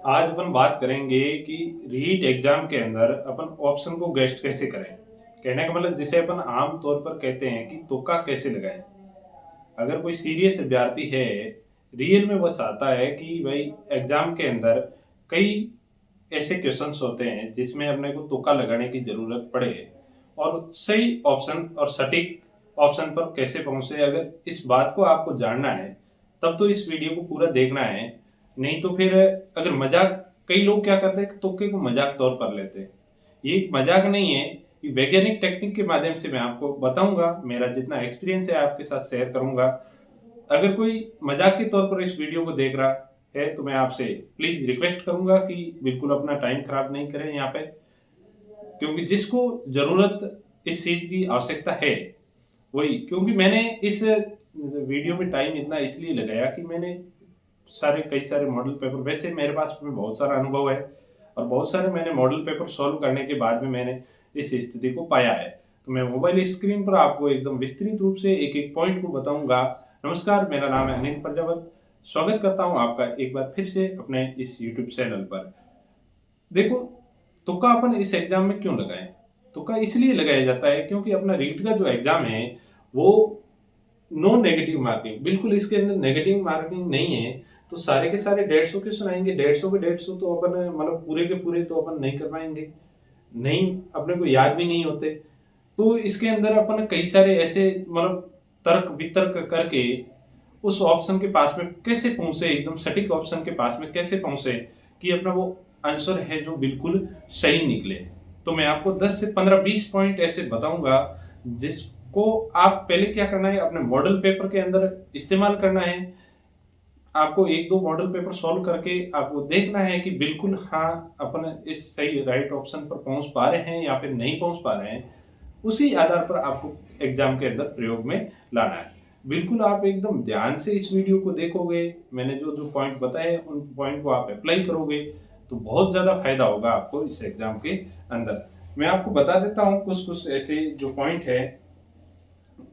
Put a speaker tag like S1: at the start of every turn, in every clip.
S1: आज अपन बात करेंगे कि रीट एग्जाम के अंदर अपन ऑप्शन को गेस्ट कैसे करें। कहने का मतलब जिसे अपन आम तौर पर कहते हैं कि तुक्का कैसे लगाएं। अगर कोई सीरियस विद्यार्थी है, रियल में वो चाहता है कि भाई एग्जाम के अंदर कई ऐसे क्वेश्चंस होते हैं जिसमें अपने को तुक्का लगाने की जरूरत पड़े और सही ऑप्शन और सटीक ऑप्शन पर कैसे पहुंचे, अगर इस बात को आपको जानना है तब तो इस वीडियो को पूरा देखना है। नहीं तो फिर अगर मजाक, कई लोग क्या करते हैं कि तुक्के को मजाक तौर पर लेते हैं। ये एक मजाक नहीं है, ये वैज्ञानिक टेक्निक के माध्यम से मैं आपको बताऊंगा, मेरा जितना एक्सपीरियंस है आपके साथ शेयर करूंगा। अगर कोई मजाक के तौर पर इस वीडियो को देख रहा है तो मैं आपसे प्लीज रिक्वेस्ट करूंगा कि बिल्कुल अपना टाइम खराब नहीं करें यहाँ पे, क्योंकि जिसको जरूरत इस चीज की आवश्यकता है वही। क्योंकि मैंने इस वीडियो में टाइम इतना इसलिए लगाया कि मैंने कई सारे मॉडल पेपर, वैसे मेरे पास में बहुत सारा अनुभव है और बहुत सारे मैंने मॉडल पेपर सॉल्व करने के बाद में मैंने इस स्थिति को पाया है। तो मैं मोबाइल स्क्रीन पर आपको एकदम विस्तृत रूप से एक एक पॉइंट को बताऊंगा। नमस्कार, मेरा नाम है अनिल प्रजापत। स्वागत करता हूं आपका एक बार फिर से अपने इस यूट्यूब चैनल पर। देखो, तुक्का अपन इस एग्जाम में क्यों लगाएं? तुक्का इसलिए लगाया जाता है क्योंकि अपना रीट का जो एग्जाम है वो नो नेगेटिव मार्किंग, बिल्कुल इसके अंदर नेगेटिव मार्किंग नहीं है। तो सारे के सारे 150 क्वेश्चन आएंगे, 150 के 150 तो अपन मतलब पूरे के पूरे तो अपन नहीं कर पाएंगे, नहीं अपने को याद भी नहीं होते। तो इसके अंदर अपन कई सारे ऐसे मतलब तर्क वितर्क करके उस ऑप्शन के पास में कैसे पहुंचे, एकदम सटीक ऑप्शन के पास में कैसे पहुंचे कि अपना वो आंसर है जो बिल्कुल सही निकले। तो मैं आपको 10 से 15-20 पॉइंट ऐसे बताऊंगा जिसको आप पहले क्या करना है, अपने मॉडल पेपर के अंदर इस्तेमाल करना है। आपको एक दो मॉडल पेपर सॉल्व करके आपको देखना है कि बिल्कुल हाँ अपन इस सही राइट ऑप्शन पर पहुंच पा रहे हैं या फिर नहीं पहुंच पा रहे हैं। उसी आधार पर आपको एग्जाम के अंदर प्रयोग में लाना है। बिल्कुल आप एकदम ध्यान से इस वीडियो को देखोगे, मैंने जो जो पॉइंट बताए उन पॉइंट को आप अप्लाई करोगे तो बहुत ज्यादा फायदा होगा आपको इस एग्जाम के अंदर। मैं आपको बता देता हूँ कुछ कुछ ऐसे जो पॉइंट है।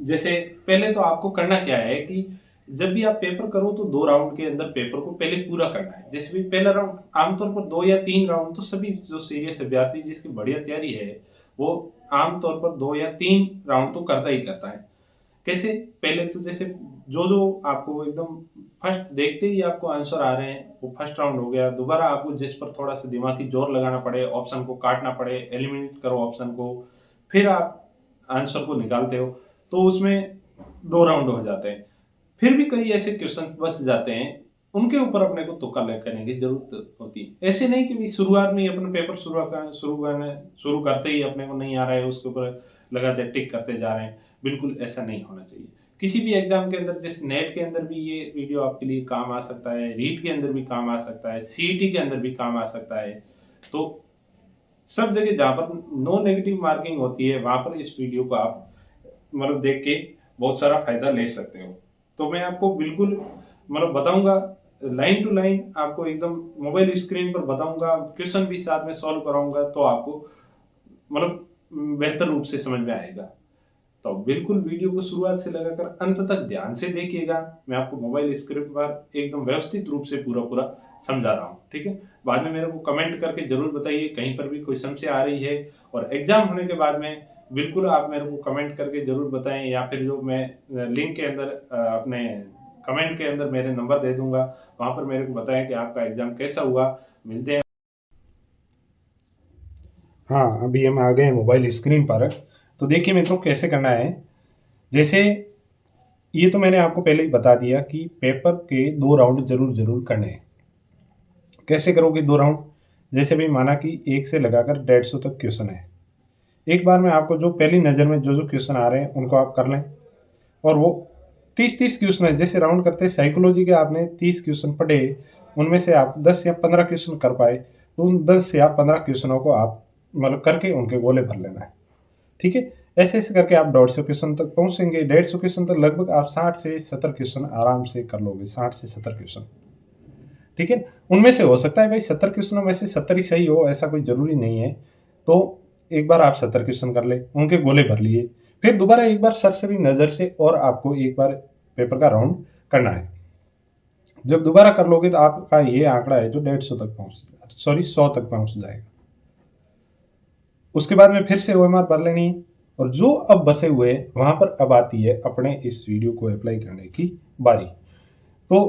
S1: जैसे पहले तो आपको करना क्या है कि जब भी आप पेपर करो तो 2 राउंड के अंदर पेपर को पहले पूरा करना है। जैसे भी पहला राउंड, आमतौर पर 2 या 3 राउंड तो सभी जो सीरियस विद्यार्थी जिसकी बढ़िया तैयारी है वो आमतौर पर 2 या 3 राउंड तो करता ही करता है। कैसे? पहले तो जैसे जो जो आपको एकदम फर्स्ट देखते ही आपको आंसर आ रहे हैं वो फर्स्ट राउंड हो गया। दोबारा आपको जिस पर थोड़ा सा दिमागी जोर लगाना पड़े, ऑप्शन को काटना पड़े, एलिमिनेट करो ऑप्शन को, फिर आप आंसर को निकालते हो, तो उसमें 2 राउंड हो जाते हैं। फिर भी कई ऐसे क्वेश्चन बच जाते हैं, उनके ऊपर अपने को तुक्का करने की जरूरत होती है। ऐसे नहीं कि शुरुआत में ही अपना पेपर शुरू करते ही अपने को नहीं आ रहा है उसके ऊपर लगाते टिक करते जा रहे हैं। बिल्कुल ऐसा नहीं होना चाहिए। किसी भी एग्जाम के अंदर, जैसे नेट के अंदर भी ये वीडियो आपके लिए काम आ सकता है, रीट के अंदर भी काम आ सकता है, सीईटी के अंदर भी काम आ सकता है। तो सब जगह जहाँ पर नो नेगेटिव मार्किंग होती है वहां पर इस वीडियो को आप मतलब देख के बहुत सारा फायदा ले सकते हो। तो मैं आपको बिल्कुल मतलब बताऊंगा, लाइन टू लाइन आपको एकदम मोबाइल स्क्रीन पर बताऊंगा, क्वेश्चन भी साथ में सॉल्व कराऊंगा, तो आपको मतलब बेहतर रूप से समझ में आएगा। तो बिल्कुल वीडियो को शुरुआत से लगाकर अंत तक ध्यान से देखिएगा। मैं आपको मोबाइल स्क्रीन पर एकदम व्यवस्थित रूप से पूरा पूरा समझा रहा हूँ, ठीक है। बाद में मेरे को कमेंट करके जरूर बताइए कहीं पर भी कोई समस्या आ रही है। और एग्जाम होने के बाद में बिल्कुल आप मेरे को कमेंट करके जरूर बताएं, या फिर जो मैं लिंक के अंदर अपने कमेंट के अंदर मेरे नंबर दे दूंगा, वहां पर मेरे को बताएं कि आपका एग्जाम कैसा हुआ। मिलते हैं। हाँ, अभी हम आ गए मोबाइल स्क्रीन पर। तो देखिए मित्रों कैसे करना है। जैसे ये तो मैंने आपको पहले ही बता दिया कि पेपर के 2 राउंड जरूर जरूर करने हैं। कैसे करोगे 2 राउंड? जैसे भी माना कि 1 से लगाकर 150 तक क्वेश्चन है। एक बार में आपको जो पहली नज़र में जो जो क्वेश्चन आ रहे हैं उनको आप कर लें। और वो 30-30 क्वेश्चन है, जैसे राउंड करते हैं साइकोलॉजी के, आपने 30 क्वेश्चन पढ़े, उनमें से आप 10 या 15 क्वेश्चन कर पाए तो उन 10 या 15 क्वेश्चनों को आप मतलब करके उनके गोले भर लेना है, ठीक है। ऐसे ऐसे करके आप 150 क्वेश्चन तक पहुंचेंगे। 150 क्वेश्चन तक लगभग आप 60 से 70 क्वेश्चन आराम से कर लोगे, 60 से 70 क्वेश्चन, ठीक है। उनमें से हो सकता है भाई 70 क्वेश्चनों में से 70 ही सही हो, ऐसा कोई जरूरी नहीं है। तो एक बार आप 70 क्वेश्चन कर ले, उनके गोले भर लिए, फिर दोबारा एक बार सरसरी नजर से और आपको एक बार पेपर का राउंड करना है। जब दोबारा कर लोगे तो आपका ये आंकड़ा है जो 150 तक पहुंच 100 तक पहुंच जाएगा। उसके बाद में फिर से OMR भर लेनी है और जो अब बसे हुए वहां पर अब आती है अपने इस वीडियो को अप्लाई करने की बारी। तो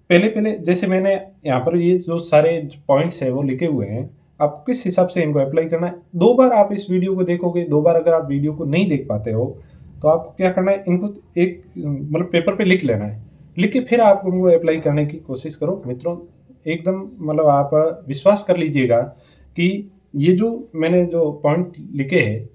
S1: पहले पहले जैसे मैंने यहाँ पर ये जो सारे पॉइंट्स है वो लिखे हुए हैं, आपको किस हिसाब से इनको अप्लाई करना है। 2 बार आप इस वीडियो को देखोगे, 2 बार अगर आप वीडियो को नहीं देख पाते हो तो आपको क्या करना है, इनको एक मतलब पेपर पे लिख लेना है। लिख के फिर आप उनको अप्लाई करने की कोशिश करो मित्रों। एकदम मतलब आप विश्वास कर लीजिएगा कि ये जो मैंने जो पॉइंट लिखे हैं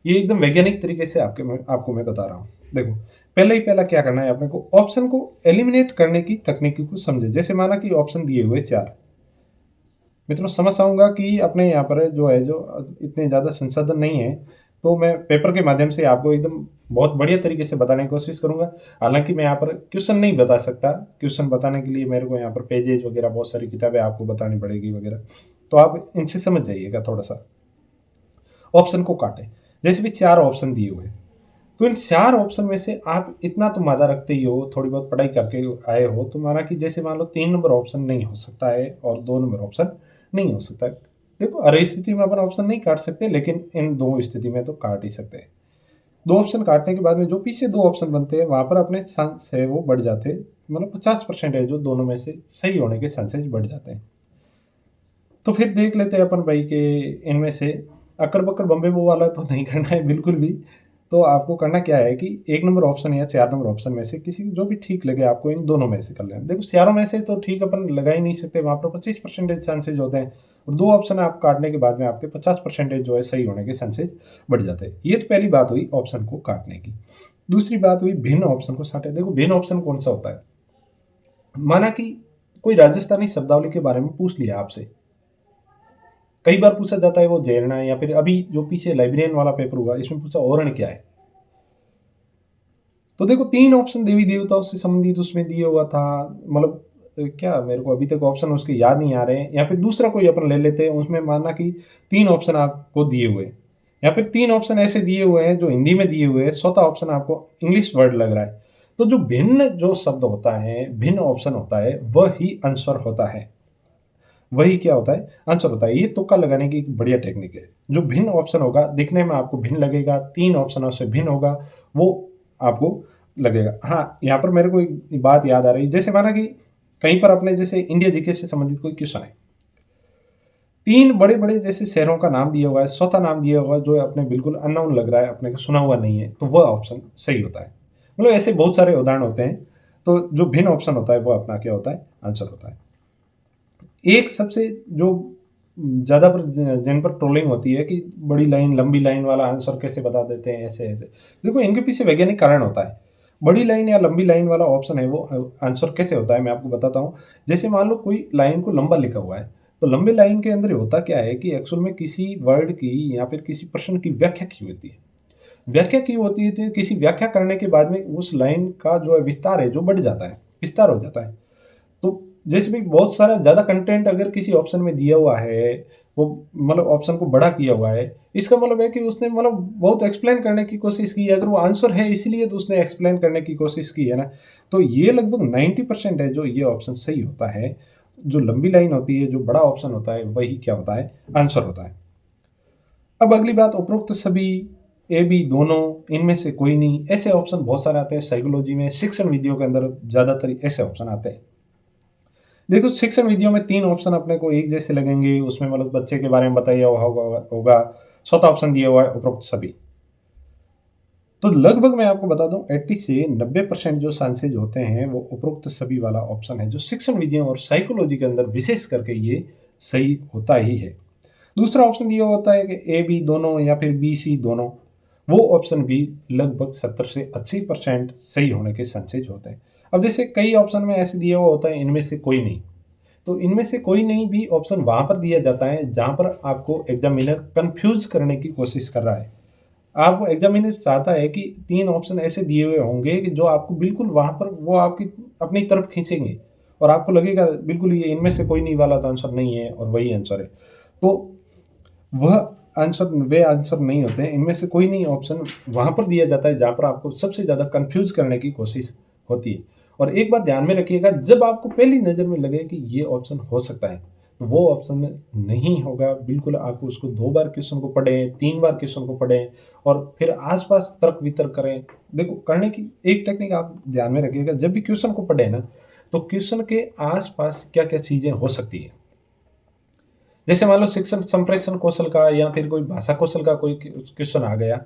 S1: ये एकदम वैज्ञानिक तरीके से आपको मैं बता रहा हूँ। देखो, पहला क्या करना है, अपने को ऑप्शन को एलिमिनेट करने की तकनीकी को समझे। जैसे माना कि ऑप्शन दिए हुए 4, मित्रों समझ आऊंगा कि अपने यहाँ पर जो है जो इतने ज़्यादा संसाधन नहीं है, तो मैं पेपर के माध्यम से आपको एकदम बहुत बढ़िया तरीके से बताने की कोशिश करूंगा। हालांकि मैं यहाँ पर क्वेश्चन नहीं बता सकता, क्वेश्चन बताने के लिए मेरे को यहाँ पर पेजेज वगैरह बहुत सारी किताबें आपको बतानी पड़ेगी वगैरह, तो आप इनसे समझ जाइएगा थोड़ा सा। ऑप्शन को काटे, जैसे भी 4 ऑप्शन दिए हुए, तो इन 4 ऑप्शन में से आप इतना तो मादा रखते ही हो, थोड़ी बहुत पढ़ाई करके आए हो, तो माना कि जैसे मान लो 3 नंबर ऑप्शन नहीं हो सकता है और 2 नंबर ऑप्शन नहीं हो सकता है। देखो, हर स्थिति में अपन ऑप्शन नहीं काट सकते, लेकिन इन 2 स्थिति में तो काट ही सकते हैं। 2 ऑप्शन काटने के बाद में जो पीछे 2 ऑप्शन बनते हैं वहां पर अपने चांस है वो बढ़ जाते हैं, मतलब 50% है जो दोनों में से सही होने के चांसेस बढ़ जाते हैं। तो फिर देख लेते हैं अपन भाई के इनमें से अकड़ बकड़ बम्बे बो वाला तो नहीं करना है बिल्कुल भी। तो आपको करना क्या है कि 1 नंबर ऑप्शन या 4 नंबर ऑप्शन में से किसी जो भी ठीक लगे आपको, इन दोनों में से कर लेना। देखो, चारों में से तो ठीक अपन लगा ही नहीं सकते, वहां पर 25% चांसेज होते हैं और 2 ऑप्शन आप काटने के बाद में आपके 50% जो है सही होने के चांसेज बढ़ जाते हैं। ये तो पहली बात हुई ऑप्शन को काटने की। दूसरी बात हुई भिन्न ऑप्शन को छांटे। देखो, भिन्न ऑप्शन कौन सा होता है, माना कि कोई राजस्थानी शब्दावली के बारे में पूछ लिया आपसे, कई बार पूछा जाता है वो जैरना है, या फिर अभी जो पीछे लाइब्रेरियन वाला पेपर हुआ इसमें पूछा ओरण क्या है। तो देखो, 3 ऑप्शन देवी देवताओं से संबंधित उसमें दिया हुआ था, मतलब क्या मेरे को अभी तक ऑप्शन उसके याद नहीं आ रहे हैं, या फिर दूसरा कोई अपन ले लेते हैं उसमें माना कि 3 ऑप्शन आपको दिए हुए हैं, या फिर 3 ऑप्शन ऐसे दिए हुए हैं जो हिंदी में दिए हुए हैं, चौथा ऑप्शन आपको इंग्लिश वर्ड लग रहा है। तो जो भिन्न जो शब्द होता है, भिन्न ऑप्शन होता है, वही आंसर होता है। वही क्या होता है, आंसर होता है। ये तुक्का लगाने की एक बढ़िया टेक्निक है। जो भिन्न ऑप्शन होगा, दिखने में आपको भिन्न लगेगा, 3 ऑप्शनों से भिन्न होगा, वो आपको लगेगा। हाँ, यहाँ पर मेरे को एक बात याद आ रही है, जैसे माना कि कहीं पर अपने जैसे इंडिया जीके से संबंधित कोई क्वेश्चन है, 3 बड़े बड़े जैसे शहरों का नाम दिया हुआ है, चौथा नाम दिया हुआ है जो अपने बिल्कुल अननोन लग रहा है, अपने को सुना हुआ नहीं है, तो वह ऑप्शन सही होता है। मतलब ऐसे बहुत सारे उदाहरण होते हैं। तो जो भिन्न ऑप्शन होता है वो अपना क्या होता है, आंसर होता है। एक सबसे जो ज़्यादा पर जिन पर ट्रोलिंग होती है कि बड़ी लाइन लंबी लाइन वाला आंसर कैसे बता देते हैं ऐसे ऐसे, देखो इनके पीछे वैज्ञानिक कारण होता है। बड़ी लाइन या लंबी लाइन वाला ऑप्शन है वो आंसर कैसे होता है मैं आपको बताता हूँ। जैसे मान लो कोई लाइन को लंबा लिखा हुआ है, तो लंबे लाइन के अंदर होता क्या है कि एक्चुअल में किसी वर्ड की या फिर किसी प्रश्न की व्याख्या की होती है। व्याख्या की होती है तो किसी व्याख्या करने के बाद में उस लाइन का जो है विस्तार है जो बढ़ जाता है, विस्तार हो जाता है। तो जैसे भी बहुत सारा ज़्यादा कंटेंट अगर किसी ऑप्शन में दिया हुआ है, वो मतलब ऑप्शन को बड़ा किया हुआ है, इसका मतलब है कि उसने मतलब बहुत एक्सप्लेन करने की कोशिश की है। अगर वो आंसर है इसलिए तो उसने एक्सप्लेन करने की कोशिश की है ना। तो ये लगभग 90% है जो ये ऑप्शन सही होता है। जो लंबी लाइन होती है, जो बड़ा ऑप्शन होता है, वही क्या होता है, आंसर होता है। अब अगली बात, उपरोक्त सभी ए बी दोनों, इनमें से कोई नहीं, ऐसे ऑप्शन बहुत सारे आते हैं। साइकोलॉजी में शिक्षण विधियों के अंदर ज़्यादातर ऐसे ऑप्शन आते हैं। देखो, शिक्षण विधियों में 3 ऑप्शन अपने को एक जैसे लगेंगे, उसमें मतलब बच्चे के बारे में बताया हुआ होगा, चौथा ऑप्शन दिया हुआ है उपरोक्त सभी। तो लगभग मैं आपको बता दूं 80 से 90% जो चांसेज होते हैं वो उपरोक्त सभी वाला ऑप्शन है, जो शिक्षण विधियों और साइकोलॉजी के अंदर विशेष करके ये सही होता ही है। दूसरा ऑप्शन दिया होता है कि ए बी दोनों या फिर बी सी दोनों, वो ऑप्शन भी लगभग 70 से 80% सही होने के चांसेज होते हैं। अब जैसे कई ऑप्शन में ऐसे दिया हुआ होता है इनमें से कोई नहीं, तो इनमें से कोई नहीं भी ऑप्शन वहां पर दिया जाता है जहां पर आपको एग्जामिनर कंफ्यूज करने की कोशिश कर रहा है। आप एग्जामिनर चाहता है कि 3 ऑप्शन ऐसे दिए हुए होंगे कि जो आपको बिल्कुल वहां पर वो आपकी अपनी तरफ खींचेंगे और आपको लगेगा बिल्कुल ये इनमें से कोई नहीं वाला तो आंसर नहीं है और वही आंसर है। तो वह आंसर वे आंसर नहीं होते हैं। इनमें से कोई नहीं ऑप्शन वहां पर दिया जाता है जहां पर आपको सबसे ज़्यादा कंफ्यूज करने की कोशिश होती है। और एक बात ध्यान में रखिएगा, जब आपको पहली नज़र में लगे कि ये ऑप्शन हो सकता है, तो वो ऑप्शन नहीं होगा। बिल्कुल आप उसको 2 बार क्वेश्चन को पढ़ें, 3 बार क्वेश्चन को पढ़ें और फिर आस-पास तर्क-वितर्क करें। देखो, करने की एक टेक्निक आप ध्यान में रखिएगा, जब भी क्वेश्चन को पढ़ें ना, तो क्वेश्चन के आस-पास क्या-क्या चीज़ें हो सकती हैं। जैसे मान लो शिक्षण संप्रेषण कौशल का या फिर कोई भाषा कौशल का कोई क्वेश्चन आ गया,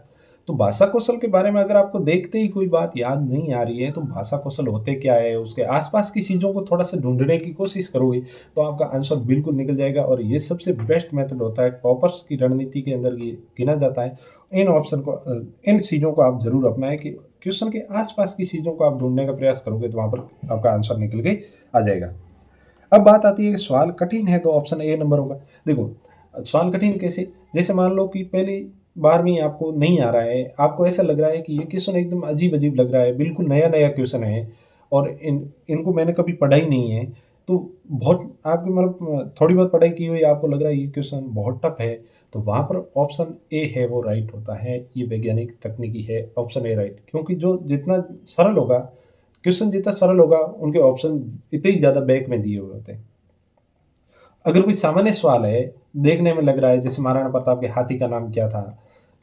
S1: तो भाषा कौशल के बारे में अगर आपको देखते ही कोई बात याद नहीं आ रही है, तो भाषा कौशल होते क्या है, उसके आसपास की चीज़ों को थोड़ा सा ढूंढने की कोशिश करोगे, तो आपका आंसर बिल्कुल निकल जाएगा। और ये सबसे बेस्ट मेथड होता है, टॉपर्स की रणनीति के अंदर ये गिना जाता है। इन ऑप्शन को इन चीज़ों को आप जरूर अपनाएं कि क्वेश्चन के आसपास की चीज़ों को आप ढूंढने का प्रयास करोगे, तो वहाँ पर आपका आंसर निकल के आ जाएगा। अब बात आती है कि सवाल कठिन है, तो ऑप्शन ए नंबर होगा। देखो, सवाल कठिन कैसे? जैसे मान लो कि पहली बार में ही आपको नहीं आ रहा है, आपको ऐसा लग रहा है कि ये क्वेश्चन एकदम अजीब-अजीब लग रहा है, बिल्कुल नया-नया क्वेश्चन है और इनको मैंने कभी पढ़ा ही नहीं है। तो बहुत आपकी मतलब थोड़ी बहुत पढ़ाई की हुई, आपको लग रहा है ये क्वेश्चन बहुत टफ है, तो वहाँ पर ऑप्शन ए है वो राइट होता है। ये वैज्ञानिक तकनीकी है, ऑप्शन ए राइट। क्योंकि जो जितना सरल होगा, क्वेश्चन जितना सरल होगा, उनके ऑप्शन इतने ही ज़्यादा बैक में दिए हुए होते हैं। अगर कोई सामान्य सवाल है, देखने में लग रहा है जैसे महाराणा प्रताप के हाथी का नाम क्या था?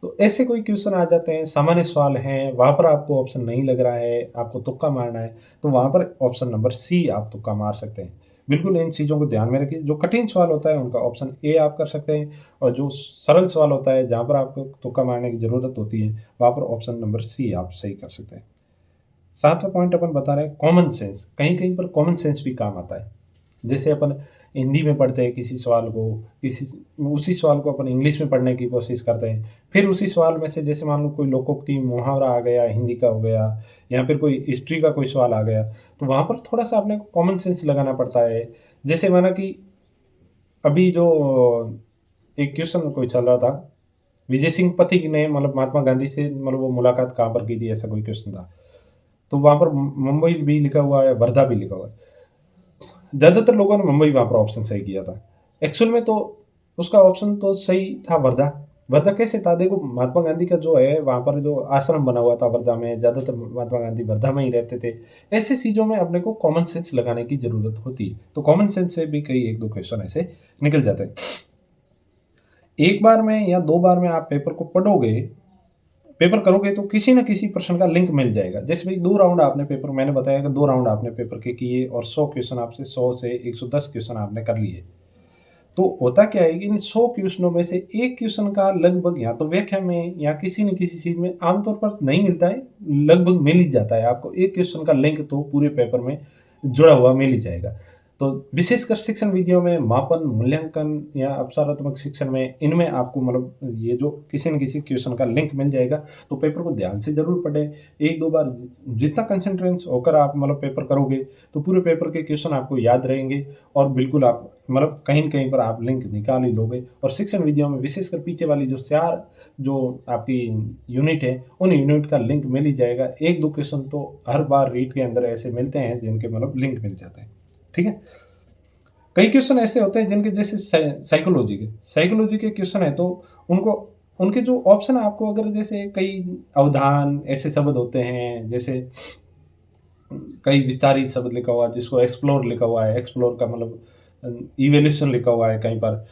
S1: तो ऐसे कोई क्वेश्चन आ जाते हैं, सामान्य सवाल हैं, वहाँ पर आपको ऑप्शन नहीं लग रहा है, आपको तुक्का मारना है, तो वहाँ पर ऑप्शन नंबर सी आप तुक्का मार सकते हैं। बिल्कुल इन चीज़ों को ध्यान में रखिए, जो कठिन सवाल होता है उनका ऑप्शन ए आप कर सकते हैं और जो सरल सवाल होता है, जहाँ पर आपको तुक्का मारने की ज़रूरत होती है, वहाँ पर ऑप्शन नंबर सी आप सही कर सकते हैं। 7वां पॉइंट अपन बता रहे हैं कॉमन सेंस। कहीं-कहीं पर कॉमन सेंस भी काम आता है। जैसे अपन हिंदी में पढ़ते हैं किसी सवाल को, किसी उसी सवाल को अपन इंग्लिश में पढ़ने की कोशिश करते हैं। फिर उसी सवाल में से जैसे मान लो कोई लोकोक्ति, मुहावरा आ गया, हिंदी का हो गया या फिर कोई हिस्ट्री का कोई सवाल आ गया, तो वहाँ पर थोड़ा-सा अपने को कॉमन सेंस लगाना पड़ता है। जैसे माना कि अभी जो एक क्वेश्चन कोई चल रहा था, विजय सिंह पथिक ने मतलब महात्मा गांधी से मतलब वो मुलाकात कहाँ पर की थी, ऐसा कोई क्वेश्चन था। तो वहाँ पर मुंबई भी लिखा हुआ है, वर्धा भी लिखा हुआ है। ज़्यादातर लोगों ने मुंबई वहाँ पर ऑप्शन सही किया था। एक्चुअल में तो उसका ऑप्शन तो सही था वर्धा। वर्धा कैसे था? देखो, महात्मा गांधी का जो है वहाँ पर जो आश्रम बना हुआ था वर्धा में, ज़्यादातर महात्मा गांधी वर्धा में ही रहते थे। ऐसी चीज़ों में अपने को कॉमन सेंस लगाने की ज़रूरत होती है। तो कॉमन सेंस से भी कई 1-2 क्वेश्चन ऐसे निकल जाते हैं। एक बार में या 2 बार में आप पेपर को पढ़ोगे, पेपर करोगे तो किसी न किसी प्रश्न का लिंक मिल जाएगा। जैसे भाई 2 राउंड आपने पेपर, मैंने बताया कि 2 राउंड आपने पेपर के किए और 100 क्वेश्चन आपसे 100 से 110 क्वेश्चन आपने कर लिए। तो होता क्या है कि इन 100 क्वेश्चनों में से 1 क्वेश्चन का लगभग या तो व्याख्या में या किसी न किसी चीज़ में आमतौर पर नहीं मिलता है, लगभग मिल ही जाता है। आपको 1 क्वेश्चन का लिंक तो पूरे पेपर में जुड़ा हुआ मिल ही जाएगा। तो विशेषकर शिक्षण विधियों में मापन, मूल्यांकन या अवसरात्मक शिक्षण में, इनमें आपको मतलब ये जो किसी न किसी क्वेश्चन का लिंक मिल जाएगा, तो पेपर को ध्यान से ज़रूर पढ़ें। 1-2 बार जितना कंसंट्रेंस होकर आप मतलब पेपर करोगे, तो पूरे पेपर के क्वेश्चन आपको याद रहेंगे और बिल्कुल आप मतलब कहीं न कहीं पर आप लिंक निकाल ही लोगे। और शिक्षण विधियों में विशेषकर पीछे वाली जो 4 जो आपकी यूनिट है, उन यूनिट का लिंक मिल ही जाएगा। 1-2 क्वेश्चन तो हर बार रीट के अंदर ऐसे मिलते हैं जिनके मतलब लिंक मिल जाते हैं। ठीक है? कई क्वेश्चन ऐसे होते हैं जिनके जैसे साइकोलॉजी के क्वेश्चन है, तो उनको उनके जो ऑप्शन आपको अगर जैसे कई अवधान ऐसे शब्द होते हैं, जैसे कई विस्तारित शब्द लिखा हुआ है जिसको एक्सप्लोर लिखा हुआ है, एक्सप्लोर का मतलब इवैल्यूएशन लिखा हुआ है कहीं पर।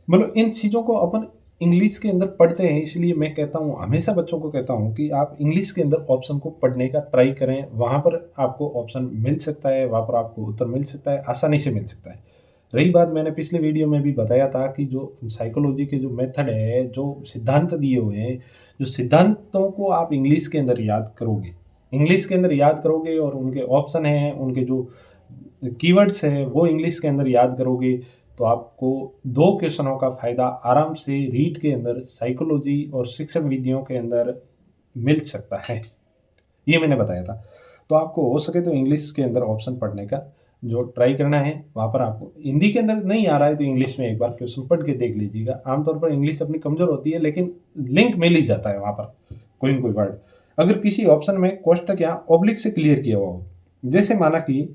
S1: मतलब इन चीज़ों को अपन इंग्लिश के अंदर पढ़ते हैं, इसलिए मैं कहता हूँ, हमेशा बच्चों को कहता हूँ कि आप इंग्लिश के अंदर ऑप्शन को पढ़ने का ट्राई करें। वहाँ पर आपको ऑप्शन मिल सकता है, वहाँ पर आपको उत्तर मिल सकता है, आसानी से मिल सकता है। रही बात, मैंने पिछले वीडियो में भी बताया था कि जो साइकोलॉजी के जो मेथड है, जो सिद्धांत दिए हुए हैं, जो सिद्धांतों को आप इंग्लिश के अंदर याद करोगे, इंग्लिश के अंदर याद करोगे और उनके ऑप्शन हैं, उनके जो कीवर्ड्स हैं, वो इंग्लिश के अंदर याद करोगे, तो आपको 2 क्वेश्चनों का फ़ायदा आराम से रीट के अंदर, साइकोलॉजी और शिक्षण विधियों के अंदर मिल सकता है। ये मैंने बताया था। तो आपको हो सके तो इंग्लिश के अंदर ऑप्शन पढ़ने का जो ट्राई करना है, वहाँ पर आपको हिंदी के अंदर नहीं आ रहा है तो इंग्लिश में एक बार क्वेश्चन पढ़ के देख लीजिएगा। आमतौर पर इंग्लिश अपनी कमज़ोर होती है, लेकिन लिंक मिल ही जाता है वहाँ पर, कोई न कोई वर्ड। अगर किसी ऑप्शन में कोष्ठक या ऑब्लिक से क्लियर किया हुआ हो, जैसे माना कि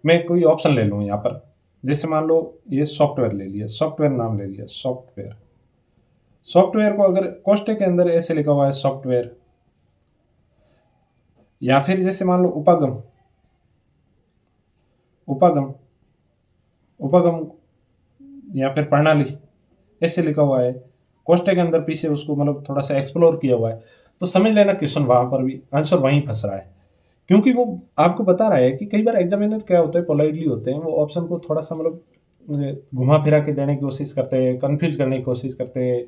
S1: मैं कोई ऑप्शन ले लूँ यहाँ पर, जैसे मान लो ये सॉफ्टवेयर ले लिया, सॉफ्टवेयर नाम ले लिया, सॉफ्टवेयर। सॉफ्टवेयर को अगर कोष्ठक के अंदर ऐसे लिखा हुआ है सॉफ्टवेयर, या फिर जैसे मान लो उपागम, उपागम, उपगम या फिर प्रणाली, ऐसे लिखा हुआ है। कोष्ठक के अंदर पीछे उसको मतलब थोड़ा-सा एक्सप्लोर किया हुआ है। तो समझ लेना क्वेश्चन वहाँ पर भी आंसर वहीं फँस रहा है। क्योंकि वो आपको बता रहा है कि कई बार एग्ज़ामिनर क्या होता है, पोलाइटली होते हैं, वो ऑप्शन को थोड़ा-सा मतलब घुमा-फिरा के देने की कोशिश करते हैं, कन्फ्यूज़ करने की कोशिश करते हैं।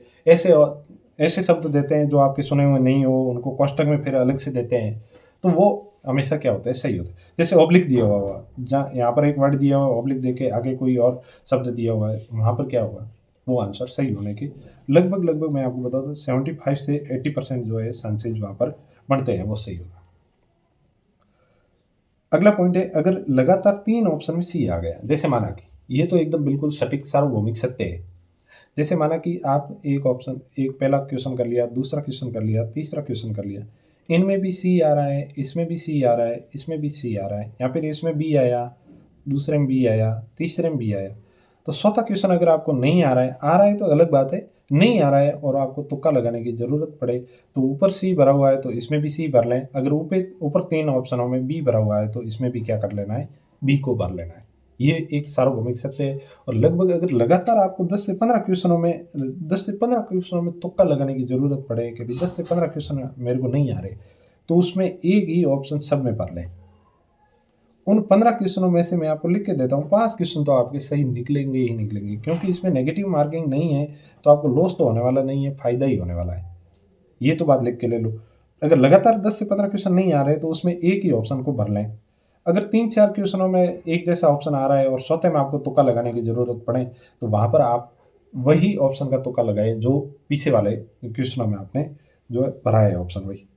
S1: ऐसे शब्द देते हैं जो आपके सुने हुए नहीं हो, उनको कोष्ठक में फिर अलग से देते हैं। तो वो हमेशा क्या होता है, सही होता है। जैसे ऑब्लिक दिया हुआ होगा, जहाँ यहाँ पर एक वर्ड दिया हुआ है, ऑब्लिक देके आगे कोई और शब्द दिया हुआ है, वहाँ पर क्या होगा, वो आंसर सही होने की लगभग मैं आपको बता दूँ 75 से 80% जो है चांसेज़ वहाँ पर बनते हैं, वो सही होगा। अगला पॉइंट है, अगर लगातार 3 ऑप्शन में सी आ गया, जैसे माना कि ये तो एकदम बिल्कुल सटीक सार्वभौमिक सत्य है। जैसे माना कि आप एक पहला क्वेश्चन कर लिया, दूसरा क्वेश्चन कर लिया, तीसरा क्वेश्चन कर लिया। इनमें भी सी आ रहा है, इसमें भी सी आ रहा है, इसमें भी सी आ रहा है, या फिर इसमें बी आया, दूसरे में बी आया, तीसरे में बी आया। तो चौथा क्वेश्चन अगर आपको नहीं आ रहा है तो अलग बात है, नहीं आ रहा है और आपको तुक्का लगाने की ज़रूरत पड़े, तो ऊपर सी भरा हुआ है तो इसमें भी सी भर लें। अगर ऊपर 3 ऑप्शनों में बी भरा हुआ है तो इसमें भी क्या कर लेना है, बी को भर लेना है। ये एक सार्वभौमिक सत्य है और लगभग अगर लगातार आपको 10 से 15 क्वेश्चनों में तुक्का लगाने की ज़रूरत पड़े कि भई 10 से 15 क्वेश्चन मेरे को नहीं आ रहे, तो उसमें एक ही ऑप्शन सब में भर लें। उन 15 क्वेश्चनों में से मैं आपको लिख के देता हूँ, 5 क्वेश्चन तो आपके सही निकलेंगे ही निकलेंगे, क्योंकि इसमें नेगेटिव मार्किंग नहीं है, तो आपको लॉस तो होने वाला नहीं है, फ़ायदा ही होने वाला है। ये तो बात लिख के ले लो। अगर लगातार 10 से 15 क्वेश्चन नहीं आ रहे, तो उसमें एक ही ऑप्शन को भर लें। अगर 3-4 क्वेश्चनों में एक जैसा ऑप्शन आ रहा है और चौथे में आपको तुक्का लगाने की ज़रूरत पड़े, तो वहाँ पर आप वही ऑप्शन का तुक्का लगाएँ, जो पीछे वाले क्वेश्चनों में आपने जो है भरा है ऑप्शन वही।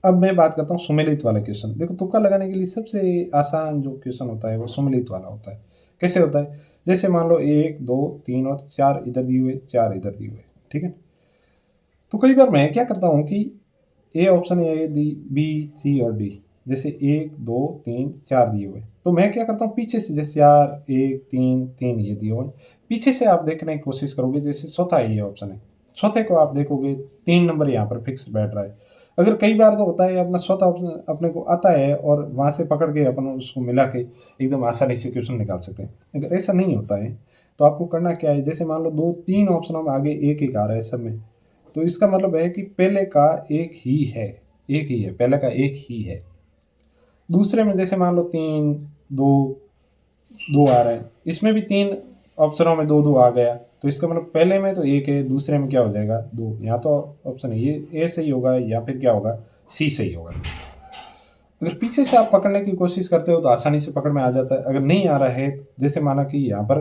S1: अब मैं बात करता हूँ सुमेलित वाला क्वेश्चन। देखो, तुक्का लगाने के लिए सबसे आसान जो क्वेश्चन होता है वो सुमेलित वाला होता है। कैसे होता है? जैसे मान लो 1, 2, 3 और 4 इधर दिए हुए, 4 इधर दिए हुए, ठीक है? तो कई बार मैं क्या करता हूँ कि A option A, D, B, C और डी, जैसे 1, 2, 3, 4 दिए हुए। तो मैं क्या करता हूँ, पीछे से जैसे 4, 1, 3, 3 ये दिए हुए, पीछे से आप देखने की कोशिश करोगे, जैसे चौथा ये ऑप्शन है। चौथे को आप देखोगे 3 नंबर यहाँ पर फिक्स बैठ रहा है। अगर कई बार तो होता है अपना चौथा ऑप्शन अपने को आता है और वहाँ से पकड़ के अपन उसको मिला के एकदम आसानी से क्वेश्चन निकाल सकते हैं। अगर ऐसा नहीं होता है, तो आपको करना क्या है, जैसे मान लो 2-3 ऑप्शनों में आगे एक-एक आ रहा है सब में, तो इसका मतलब है कि पहले का एक ही है, एक ही है, पहले का एक ही है। दूसरे में जैसे मान लो 3, 2, 2 आ रहे हैं, इसमें भी 3 ऑप्शनों में 2-2 आ गया, तो इसका मतलब पहले में तो 1 है, दूसरे में क्या हो जाएगा 2। यहाँ तो ऑप्शन है ये ए सही होगा या फिर क्या होगा, सी सही होगा। अगर पीछे से आप पकड़ने की कोशिश करते हो तो आसानी से पकड़ में आ जाता है। अगर नहीं आ रहा है, जैसे माना कि यहाँ पर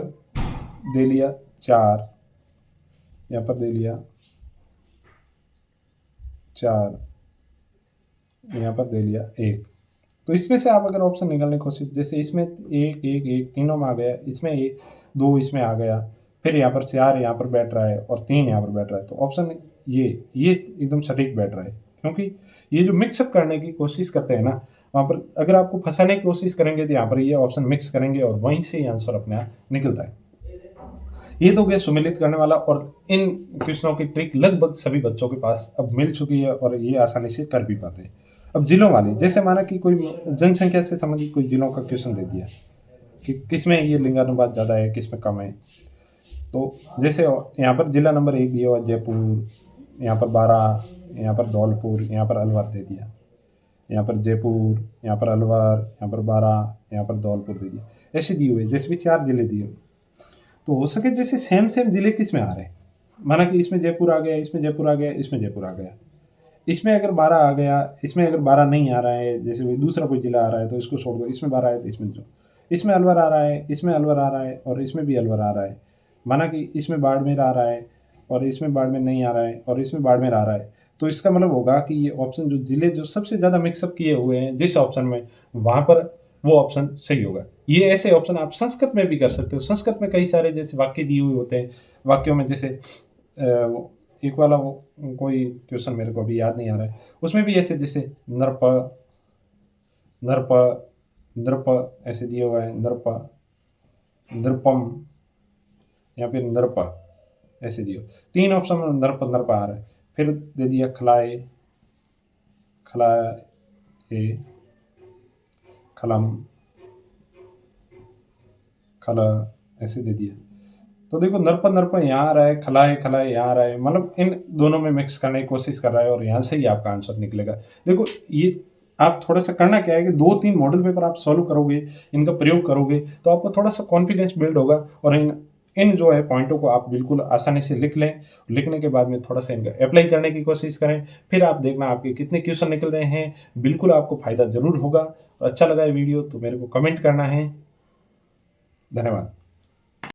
S1: दे लिया 4, यहाँ पर दे लिया 4, यहाँ पर दे लिया 1, तो इसमें से आप अगर ऑप्शन निकालने की कोशिश, जैसे इसमें 1, 1, 1 तीनों में आ गया, इसमें 1, 2 इसमें आ गया, फिर यहाँ पर 4 यहाँ पर बैठ रहा है और 3 यहाँ पर बैठ रहा है, तो ऑप्शन ये एकदम सटीक बैठ रहा है। क्योंकि ये जो मिक्सअप करने की कोशिश करते हैं ना, वहाँ पर अगर आपको फंसाने की कोशिश करेंगे तो यहाँ पर ये ऑप्शन मिक्स करेंगे और वहीं से ही आंसर अपने आप निकलता है। ये तो गया सुमेलित करने वाला, और इन क्वेश्चनों की ट्रिक लगभग सभी बच्चों के पास अब मिल चुकी है और ये आसानी से कर भी पाते हैं। अब जिलों वाली, जैसे माना कि कोई जनसंख्या से संबंधित कोई जिलों का क्वेश्चन दे दिया कि किसमें ये लिंगानुपात ज़्यादा है, किसमें कम है। तो जैसे यहाँ पर जिला नंबर 1 दिया हुआ जयपुर, यहाँ पर 12, यहाँ पर धौलपुर, यहाँ पर अलवर दे दिया, यहाँ पर जयपुर, यहाँ पर अलवर, यहाँ पर 12, यहाँ पर धौलपुर दे दिया, ऐसे दिए हुए, जैसे भी 4 जिले दिए हुए। तो हो सके जैसे सेम सेम जिले किस में आ रहे हैं, माना कि इसमें जयपुर आ गया, इसमें जयपुर आ गया, इसमें जयपुर आ गया, इसमें अगर 12 आ गया, इसमें अगर 12 नहीं आ रहा है, जैसे कोई दूसरा कोई जिला आ रहा है तो इसको छोड़ दो, इसमें 12 है तो इसमें दो, इसमें अलवर आ रहा है, इसमें अलवर आ रहा है और इसमें भी अलवर आ रहा है, माना कि इसमें बाड़मेर आ रहा है और इसमें बाड़मेर नहीं आ रहा है और इसमें बाड़मेर आ रहा है, तो इसका मतलब होगा कि ये ऑप्शन जो जिले जो सबसे ज़्यादा मिक्सअप किए हुए हैं जिस ऑप्शन में, वहाँ पर वो ऑप्शन सही होगा। ये ऐसे ऑप्शन आप संस्कृत में भी कर सकते हो। संस्कृत में कई सारे जैसे वाक्य दिए हुए होते हैं, वाक्यों में जैसे एक वाला वो कोई क्वेश्चन मेरे को अभी याद नहीं आ रहा है, उसमें भी ऐसे जैसे नृप, नृप, नृप ऐसे दिया हुआ है, नृप, नृपम या फिर नृप ऐसे दियो, 3 ऑप्शन में नृप नृप आ रहा है। फिर दे दिया खलाए, खलाए हे खलम खला ऐसे दे दिया। तो देखो नरपा यहाँ आ रहा है, खलाए यहाँ आ रहा है, मतलब इन दोनों में मिक्स करने की कोशिश कर रहा है और यहाँ से ही आपका आंसर निकलेगा। देखो ये आप थोड़ा-सा करना क्या है कि 2-3 मॉडल पेपर आप सॉल्व करोगे, इनका प्रयोग करोगे, तो आपको थोड़ा-सा कॉन्फिडेंस बिल्ड होगा और इन इन जो है पॉइंटों को आप बिल्कुल आसानी से लिख लें। लिखने के बाद में थोड़ा-सा इनका अप्लाई करने की कोशिश करें, फिर आप देखना आपके कितने क्वेश्चन निकल रहे हैं, बिल्कुल आपको फ़ायदा ज़रूर होगा। और अच्छा लगा ये वीडियो तो मेरे को कमेंट करना है। धन्यवाद।